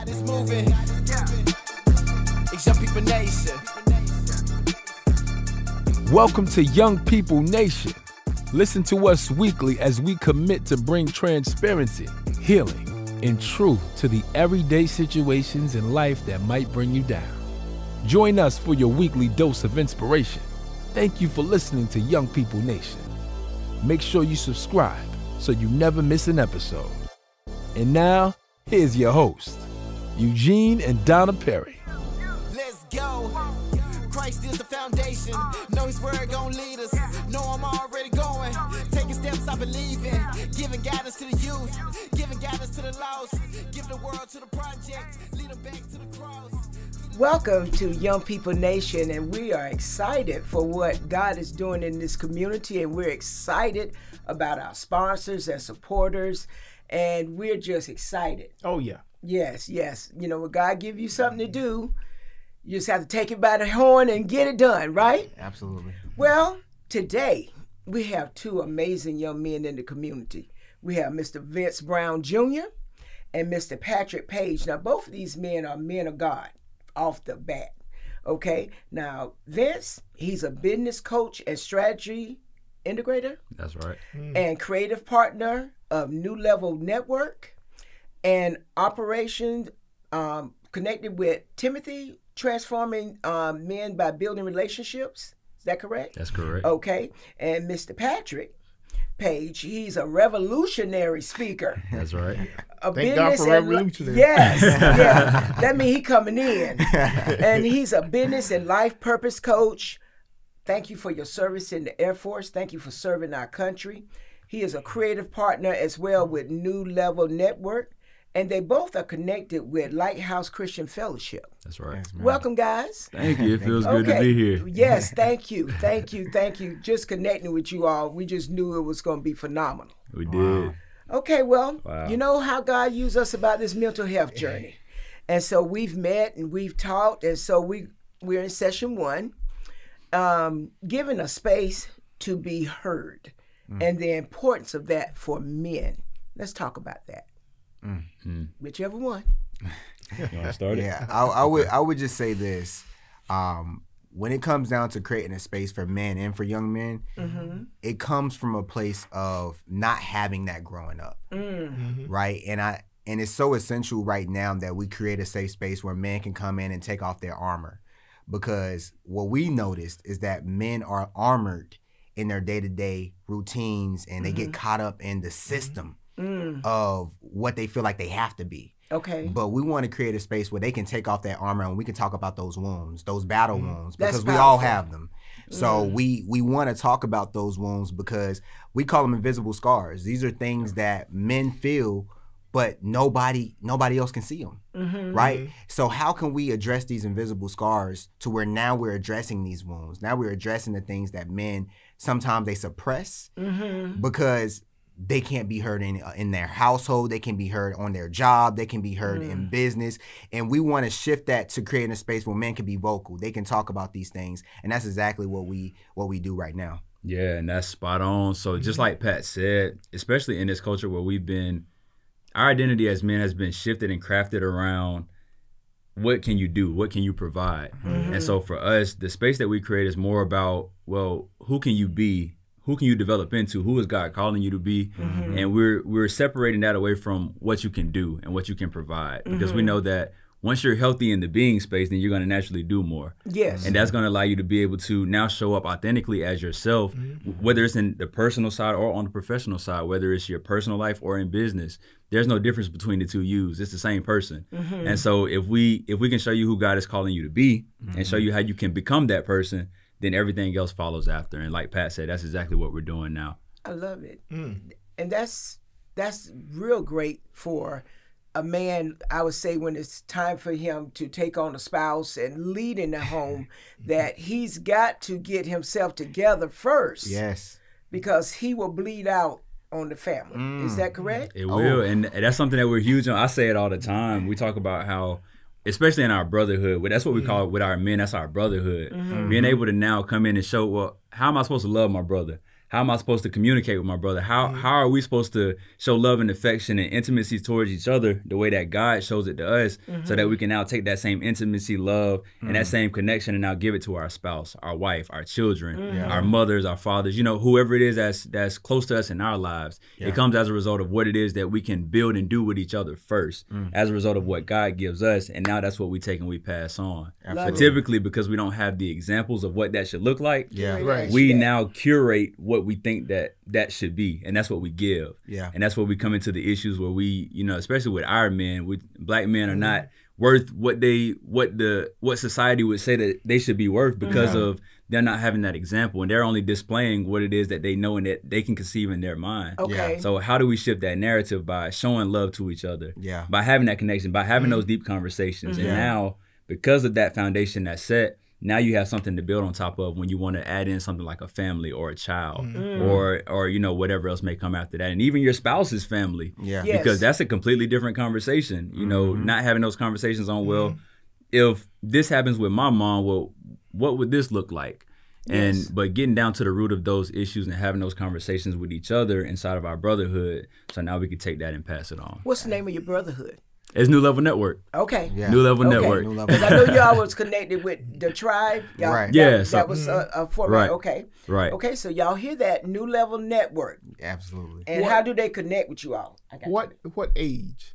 God is moving. It's Young People Nation. Welcome to Young People Nation. Listen to us weekly as we commit to bring transparency, healing, and truth to the everyday situations in life that might bring you down. Join us for your weekly dose of inspiration. Thank you for listening to Young People Nation. Make sure you subscribe so you never miss an episode. And now, here's your host, Eugene and Donna Perry. Let's go. Christ is the foundation. Know his word gon' lead us. Know I'm already going. Taking steps I believe in. Giving guidance to the youth. Giving guidance to the lost. Give the world to the project. Lead them back to the cross. Welcome to Young People Nation, and we are excited for what God is doing in this community, and we're excited about our sponsors and supporters, and we're just excited. Oh, yeah. Yes. You know, when God give you something to do, you just have to take it by the horn and get it done, right? Absolutely. Well, today we have two amazing young men in the community. We have Mr. Vince Brown Jr. and Mr. Patrick Page. Now, both of these men are men of God off the bat. Okay, now Vince, he's a business coach and strategy integrator. That's right. And creative partner of New Level Network and operations connected with Timothy, transforming men by building relationships. Is that correct? That's correct. Okay, and Mr. Patrick Page, he's a revolutionary speaker. That's right. Thank God for revolutionary. Yes, yeah. That means he coming in. And he's a business and life purpose coach. Thank you for your service in the Air Force. Thank you for serving our country. He is a creative partner as well with New Level Network. And they both are connected with Lighthouse Christian Fellowship. That's right. Yes, welcome, guys. Thank you. It feels good to be here. Yes, thank you. Just connecting with you all, we just knew it was going to be phenomenal. We did. Okay, well, You know how God used us about this mental health journey. And so we've met and we've talked, and so we're in session one, giving a space to be heard and the importance of that for men. Let's talk about that. Whichever one. You want to start it? Yeah, I would just say this. When it comes down to creating a space for men and for young men, it comes from a place of not having that growing up, right? And it's so essential right now that we create a safe space where men can come in and take off their armor, because what we noticed is that men are armored in their day-to-day routines, and they get caught up in the system of what they feel like they have to be. Okay. But we want to create a space where they can take off that armor and we can talk about those wounds, those battle wounds, because we all have them. So we want to talk about those wounds because we call them invisible scars. These are things that men feel, but nobody else can see them, right? So how can we address these invisible scars to where now we're addressing these wounds? Now we're addressing the things that men, sometimes they suppress because they can't be heard in their household. They can be heard on their job. They can be heard in business. And we want to shift that to creating a space where men can be vocal. They can talk about these things. And that's exactly what we do right now. Yeah, and that's spot on. So just like Pat said, especially in this culture where our identity as men has been shifted and crafted around what can you do? What can you provide? And so for us, the space that we create is more about, well, who can you be? Who can you develop into? Who is God calling you to be? And we're separating that away from what you can do and what you can provide, because we know that once you're healthy in the being space, then you're going to naturally do more. Yes. And that's going to allow you to be able to now show up authentically as yourself, whether it's in the personal side or on the professional side, whether it's your personal life or in business. There's no difference between the two yous. It's the same person. And so if we can show you who God is calling you to be and show you how you can become that person, then everything else follows after. And like Pat said, that's exactly what we're doing now. I love it. And that's real great for a man, I would say, when it's time for him to take on a spouse and lead in the home, that he's got to get himself together first. Yes. Because he will bleed out on the family. Is that correct? It will. And that's something that we're huge on. I say it all the time. We talk about how, especially in our brotherhood, that's what we call it with our men, that's our brotherhood. Being able to now come in and show, well, how am I supposed to love my brother? how am I supposed to communicate with my brother? How are we supposed to show love and affection and intimacy towards each other the way that God shows it to us, so that we can now take that same intimacy, love, and that same connection and now give it to our spouse, our wife, our children, our mothers, our fathers, you know, whoever it is that's close to us in our lives. It comes as a result of what it is that we can build and do with each other first, as a result of what God gives us, and now that's what we take and we pass on. But typically, because we don't have the examples of what that should look like, we now curate what we think that should be, and that's what we give. And that's what we come into the issues where we, you know, especially with our men, black men are not worth what society would say that they should be worth, because of they're not having that example, and they're only displaying what it is that they know and that they can conceive in their mind. So how do we shift that narrative? By showing love to each other, by having that connection, by having those deep conversations. And now, because of that foundation that's set, now you have something to build on top of when you want to add in something like a family or a child, or you know, whatever else may come after that, and even your spouse's family, because that's a completely different conversation. You know, not having those conversations on, well, if this happens with my mom, well, what would this look like? But getting down to the root of those issues and having those conversations with each other inside of our brotherhood, so now we can take that and pass it on. What's the name of your brotherhood? It's New Level Network. Okay. New Level Network. Because I know y'all was connected with the tribe. That was a format. Okay. Okay, so y'all hear that, New Level Network. Absolutely. And how do they connect with you all? What age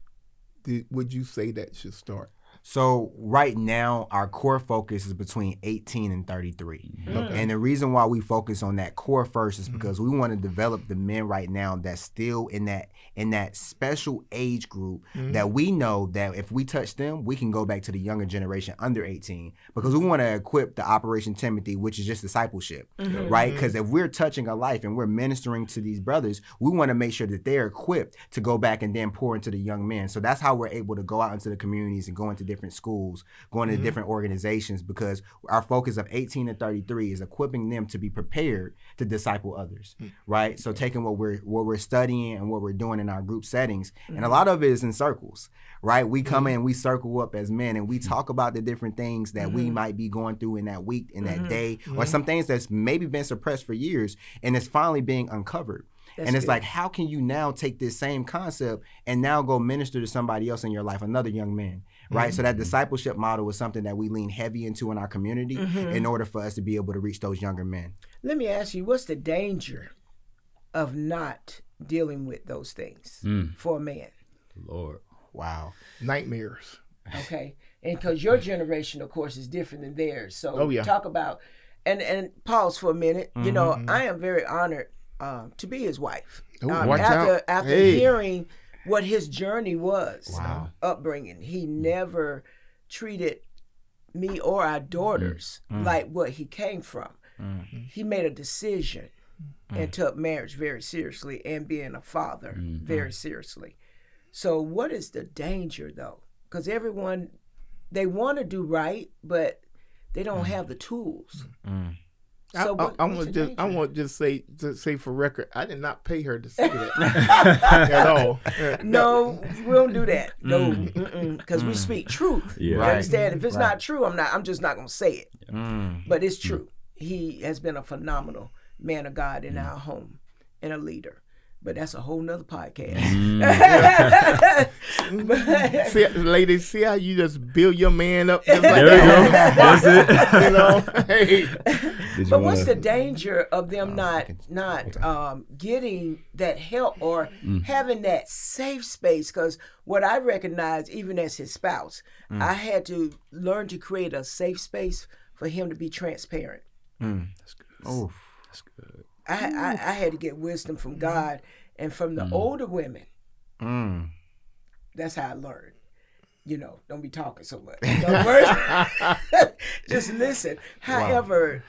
would you say that should start? So right now, our core focus is between 18 and 33. And the reason why we focus on that core first is because we want to develop the men right now that's still in that special age group that we know that if we touch them, we can go back to the younger generation under 18, because we want to equip the Operation Timothy, which is just discipleship, right? Because if we're touching a life and we're ministering to these brothers, we want to make sure that they're equipped to go back and then pour into the young men. So that's how we're able to go out into the communities and go into different schools, going to different organizations, because our focus of 18 and 33 is equipping them to be prepared to disciple others, right? So taking what we're studying and what we're doing in our group settings, and a lot of it is in circles, right? We come in, we circle up as men, and we talk about the different things that we might be going through in that week, in that day, or some things that's maybe been suppressed for years, and it's finally being uncovered. And it's like, how can you now take this same concept and now go minister to somebody else in your life, another young man, right? So that discipleship model is something that we lean heavy into in our community in order for us to be able to reach those younger men. Let me ask you, what's the danger of not dealing with those things for a man? Lord. Wow. Nightmares. Okay. And because your generation, of course, is different than theirs. So talk about, and pause for a minute. You know, I am very honored to be his wife. After hearing what his journey was, upbringing, he never treated me or our daughters like what he came from. He made a decision and took marriage very seriously and being a father very seriously. So what is the danger, though? Because everyone, they want to do right, but they don't have the tools. So I want to say for record, I did not pay her to say that at all. No, we don't do that. No, because we speak truth. You understand? If it's not true, I'm just not gonna say it. But it's true. He has been a phenomenal man of God in our home and a leader. But that's a whole nother podcast. See, ladies, see how you just build your man up? Just like there we go. That's it. You know, hey. But what's the danger of them not getting that help or having that safe space? Because what I recognize, even as his spouse, I had to learn to create a safe space for him to be transparent. That's good. Oh, that's good. I had to get wisdom from God and from the older women. That's how I learned. You know, don't be talking so much. Just listen. However,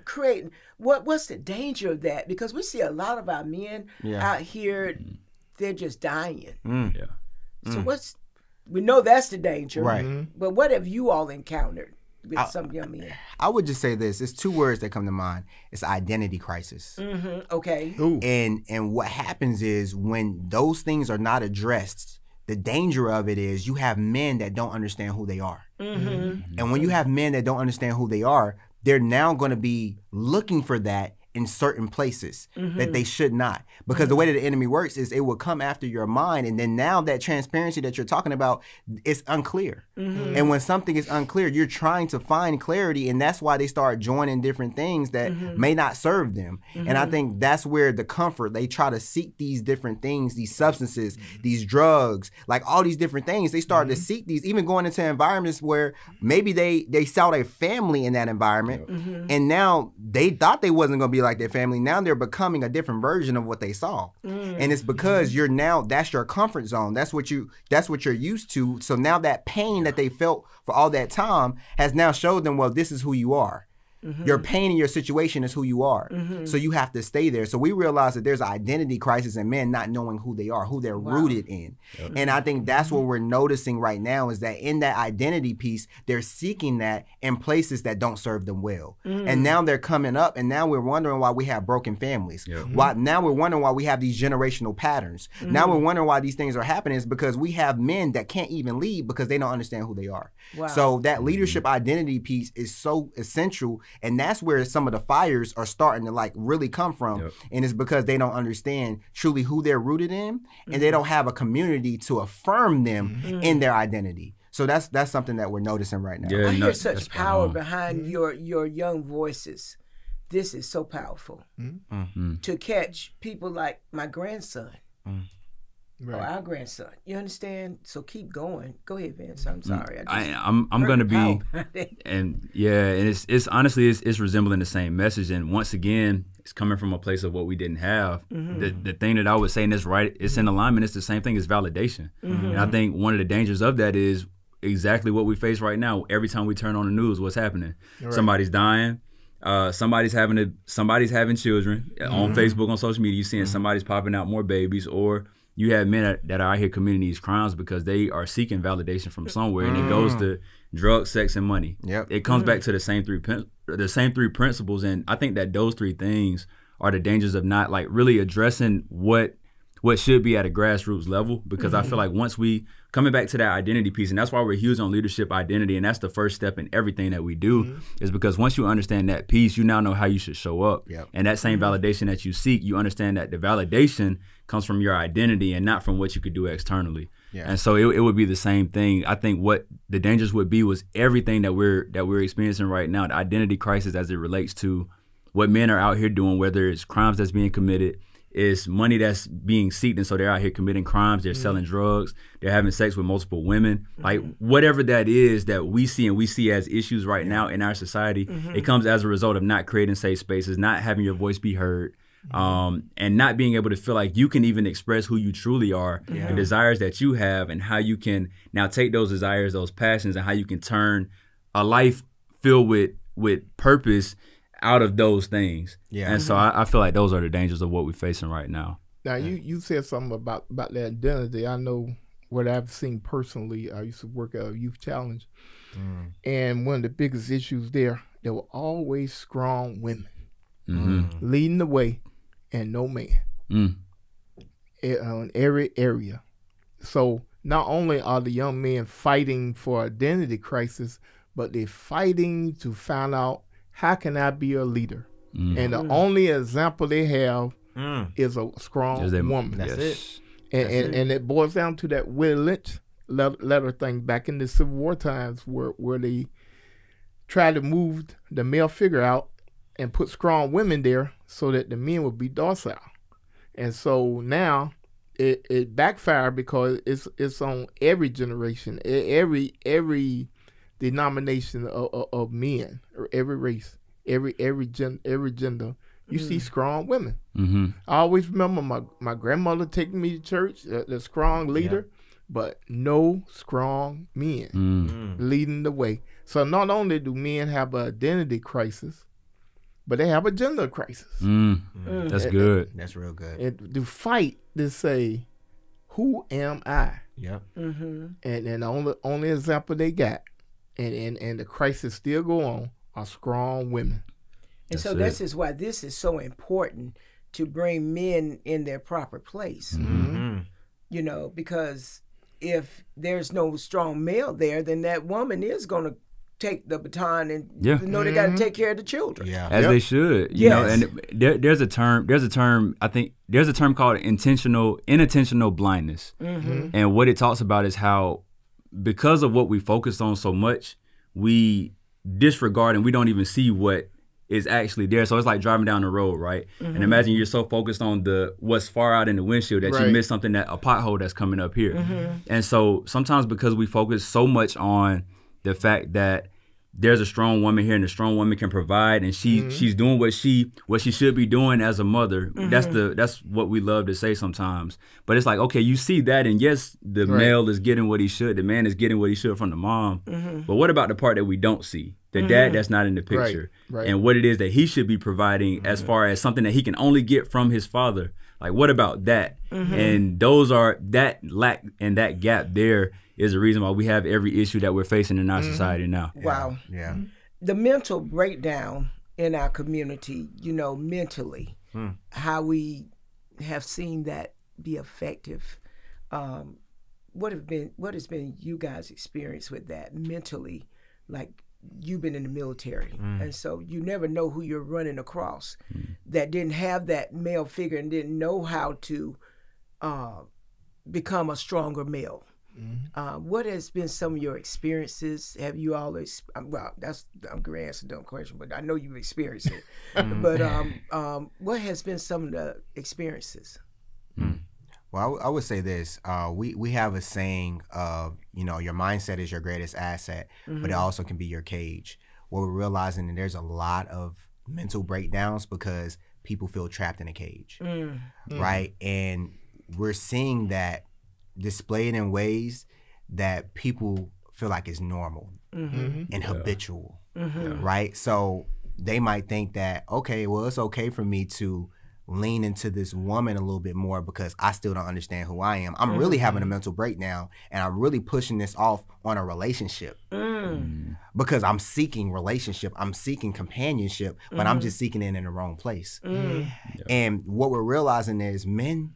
creating what's the danger of that? Because we see a lot of our men out here, they're just dying. So we know that's the danger. Right. But what have you all encountered with some young men? I would just say this. It's two words that come to mind. It's identity crisis. Okay. Ooh. And what happens is when those things are not addressed, the danger of it is you have men that don't understand who they are. And when you have men that don't understand who they are, they're now going to be looking for that in certain places that they should not. Because the way that the enemy works is it will come after your mind, and then now that transparency that you're talking about, it's unclear. And when something is unclear, you're trying to find clarity, and that's why they start joining different things that may not serve them. And I think that's where the comfort, they try to seek these different things, these substances, these drugs, like all these different things. They start to seek these, even going into environments where maybe they saw their family in that environment, and now they thought they wasn't going to be like their family. Now they're becoming a different version of what they saw. And it's because you're now, that's your comfort zone. That's what you're used to. So now that pain that they felt for all that time has now showed them, well, this is who you are. Your pain in your situation is who you are. So you have to stay there. So we realize that there's an identity crisis in men not knowing who they are, who they're rooted in. And I think that's what we're noticing right now, is that in that identity piece, they're seeking that in places that don't serve them well. And now they're coming up, and now we're wondering why we have broken families. Now we're wondering why we have these generational patterns. Now we're wondering why these things are happening, is because we have men that can't even lead because they don't understand who they are. So that leadership identity piece is so essential. And that's where some of the fires are starting to like really come from. And it's because they don't understand truly who they're rooted in, and they don't have a community to affirm them in their identity. So that's something that we're noticing right now. I hear such power behind your young voices. This is so powerful to catch people like my grandson. Or our grandson. You understand? So keep going. Go ahead, Vince. I'm sorry. I'm gonna be, and it's honestly it's resembling the same message. And once again, it's coming from a place of what we didn't have. The thing that I would say, and it's right, it's in alignment. It's the same thing as validation. And I think one of the dangers of that is exactly what we face right now. Every time we turn on the news, what's happening? Somebody's dying. Somebody's having children on Facebook, on social media. You're seeing somebody's popping out more babies, or you have men that are out here committing these crimes because they are seeking validation from somewhere, and it goes to drugs, sex, and money. It comes back to the same three principles, and I think that those three things are the dangers of not like really addressing what should be at a grassroots level. Because I feel like once we coming back to that identity piece, and that's why we're huge on leadership identity, and that's the first step in everything that we do, is because once you understand that piece, you now know how you should show up. And that same validation that you seek, you understand that the validation comes from your identity and not from what you could do externally. And so it would be the same thing. I think what the dangers would be was everything that we're experiencing right now, the identity crisis as it relates to what men are out here doing, whether it's crimes that's being committed, is money that's being sought, and so they're out here committing crimes, they're selling drugs, they're having sex with multiple women, like whatever that is that we see as issues right now in our society, it comes as a result of not creating safe spaces, not having your voice be heard, and not being able to feel like you can even express who you truly are, the desires that you have, and how you can now take those desires, those passions, and how you can turn a life filled with purpose out of those things. And so I feel like those are the dangers of what we're facing right now. Now you said something about that identity. I know what I've seen personally. I used to work at a youth challenge, and one of the biggest issues there were always strong women leading the way, and no man in every area. So not only are the young men fighting for identity crisis, but they're fighting to find out, how can I be a leader? And the only example they have is a strong woman. That's it. And it boils down to that Willie Lynch letter thing back in the Civil War times, where they tried to move the male figure out and put strong women there so that the men would be docile. And so now it backfired, because it's on every generation, every denomination of men, or every race, every gender. You see strong women. I always remember my grandmother taking me to church, the strong leader, but no strong men leading the way. So not only do men have an identity crisis, but they have a gender crisis. That's good. That's real good. And to fight to say, who am I? And the only example they got, and the crisis still go on, are strong women. And so this is why this is so important, to bring men in their proper place. You know, because if there's no strong male there, then that woman is going to take the baton and Yeah. know they got to take care of the children. Yeah. As they should, you know. Yes. And there's a term. I think there's a term called inattentional blindness, and what it talks about is how, because of what we focus on so much, we disregard and we don't even see what is actually there. So it's like driving down the road, right? And imagine you're so focused on what's far out in the windshield that you miss something, a pothole that's coming up here. And so sometimes, because we focus so much on the fact that there's a strong woman here and the strong woman can provide, and she's doing what she should be doing as a mother. That's what we love to say sometimes. But it's like, okay, you see that, and yes, the male is getting what he should, the man is getting what he should from the mom. But what about the part that we don't see? The dad that's not in the picture, and what it is that he should be providing as far as something that he can only get from his father. Like, what about that? And that lack and that gap there is the reason why we have every issue that we're facing in our society now. Wow. Yeah. The mental breakdown in our community, mentally, how we have seen that be effective. What has been you guys' experience with that mentally? Like, you've been in the military, and so you never know who you're running across that didn't have that male figure and didn't know how to become a stronger male. What has been some of your experiences? Have you all, I'm going to answer a dumb question, but I know you've experienced it. But what has been some of the experiences? Well, I would say this. We have a saying of, your mindset is your greatest asset, but it also can be your cage. What we're realizing that there's a lot of mental breakdowns because people feel trapped in a cage, right? And we're seeing that displayed in ways that people feel like is normal and habitual, right? So they might think that, okay, well, it's okay for me to lean into this woman a little bit more because I still don't understand who I am. I'm really having a mental breakdown, and I'm really pushing this off on a relationship because I'm seeking relationship, I'm seeking companionship, but I'm just seeking it in the wrong place. And what we're realizing is men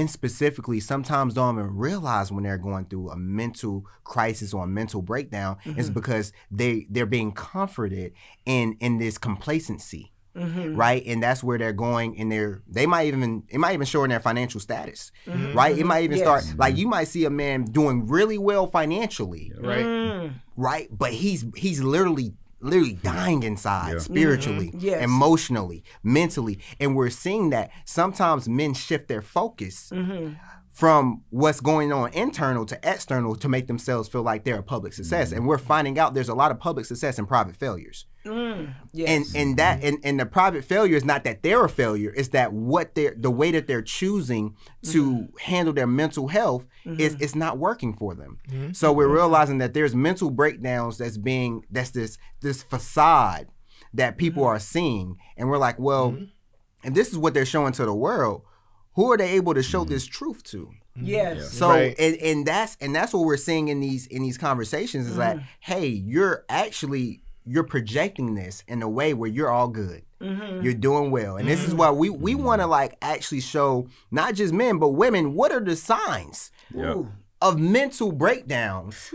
specifically sometimes don't even realize when they're going through a mental crisis or a mental breakdown is because they're being comforted in this complacency. Right, and that's where they're going, and it might even show in their financial status, right? It might even start like you might see a man doing really well financially, right, but he's literally dying inside, spiritually, emotionally, mentally, and we're seeing that sometimes men shift their focus from what's going on internal to external to make themselves feel like they're a public success, and we're finding out there's a lot of public success and private failures. And the private failure is not that they're a failure, it's that the way that they're choosing to handle their mental health is not working for them. So we're realizing that there's mental breakdowns that's this facade that people are seeing, and we're like, well, and this is what they're showing to the world. Who are they able to show this truth to? Yes. So and that's what we're seeing in these conversations is that, hey, you're projecting this in a way where you're all good. You're doing well. And this is why we want to like actually show not just men, but women, what are the signs of mental breakdowns?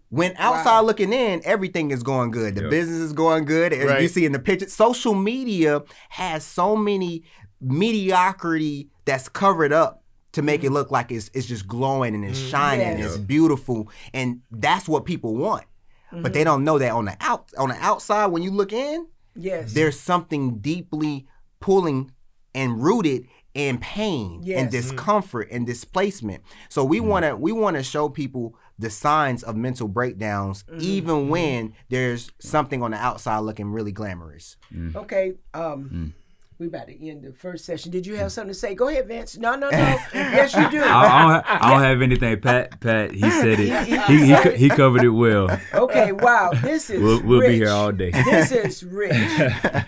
When outside looking in, everything is going good. The business is going good. You see in the picture, social media has so many mediocrity that's covered up to make it look like it's just glowing and it's shining and it's beautiful. And that's what people want. But they don't know that on the outside, when you look in, there's something deeply pulling and rooted in pain and discomfort and displacement. So we want to show people the signs of mental breakdowns, even when there's something on the outside looking really glamorous. Okay. We about to end the first session. Did you have something to say? Go ahead, Vince. No. Yes, you do. I don't have anything. Pat, he said it. He covered it well. Okay, wow. This is We'll rich. be here all day. This is rich.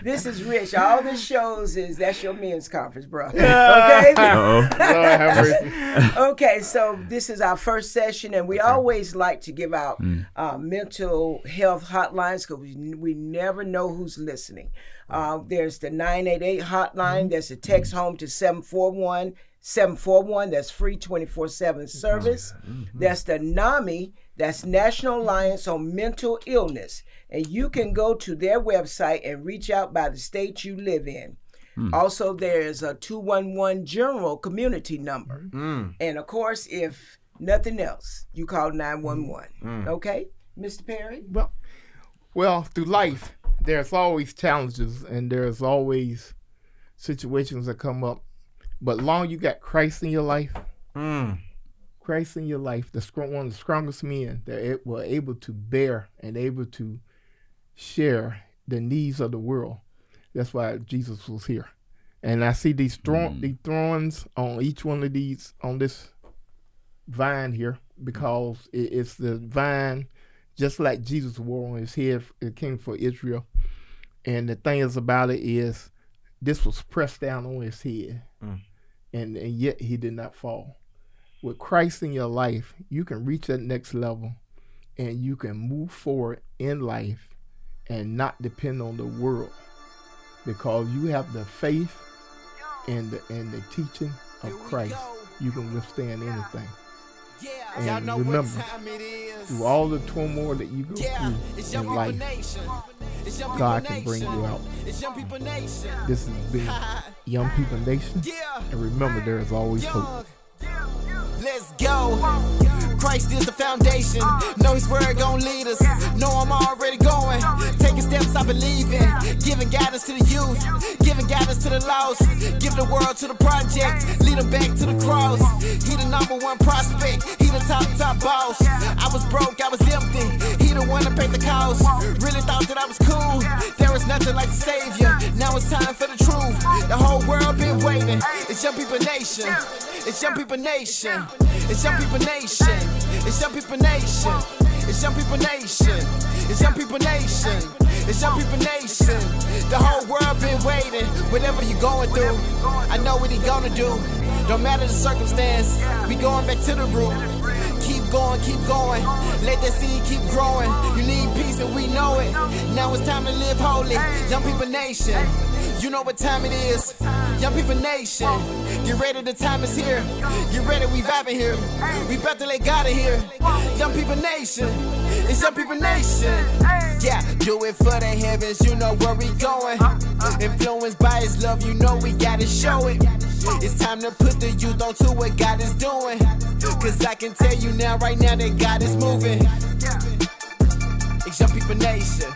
This is rich. All this shows is that's your men's conference, bro. Okay? Okay, so this is our first session, and we always like to give out mental health hotlines because we never know who's listening. There's the 988 hotline. There's a text home to 741. That's free 24/7 service. That's the NAMI That's National Alliance on Mental Illness. And you can go to their website and reach out by the state you live in. Also, there's a 211 general community number. And of course, if nothing else, you call 911. Okay, Mr. Perry? Well, through life, there's always challenges and there's always situations that come up. But long you got Christ in your life, Christ in your life, one of the strongest men that were able to bear and able to share the needs of the world. That's why Jesus was here. And I see these thorns on each one of these, on this vine here, because it's the vine, just like Jesus wore on his head, it came for Israel. And the thing is about it is, this was pressed down on his head, and yet he did not fall. With Christ in your life, you can reach that next level, and you can move forward in life and not depend on the world, because you have the faith and the teaching of Christ. You can withstand anything. And remember, through all the turmoil that you go through in life, God can bring you out. This has been Young People Nation, and remember, there is always hope. Let's go. Christ is the foundation. Know his word gon' lead us. Know I'm already going. Taking steps I believe in. Giving guidance to the youth. Giving guidance to the lost. Give the world to the project. Lead them back to the cross. He the #1 prospect. He the top boss. I was broke, I was empty. He the one that paid the cost. Really thought that I was cool. There was nothing like the Savior. Now it's time for the truth. The whole world been waiting. It's Young People Nation. It's Young People Nation. It's Young People Nation. It's Young People Nation. It's Young People Nation. It's Young People Nation. It's Young People Nation. The whole world been waiting. Whatever you going through, I know what he gonna do. Don't matter the circumstance, we going back to the root. Keep going, keep going. Let that seed keep growing. You need peace and we know it. Now it's time to live holy. Young People Nation. You know what time it is. Young People Nation. Get ready, the time is here. Get ready, we vibing here. We about to let God in here. Young People Nation. It's Young People Nation. Yeah, do it for the heavens, you know where we going. Influenced by his love, you know we gotta show it. It's time to put the youth onto what God is doing. Cause I can tell you now, right now, that God is moving. It's Young People Nation.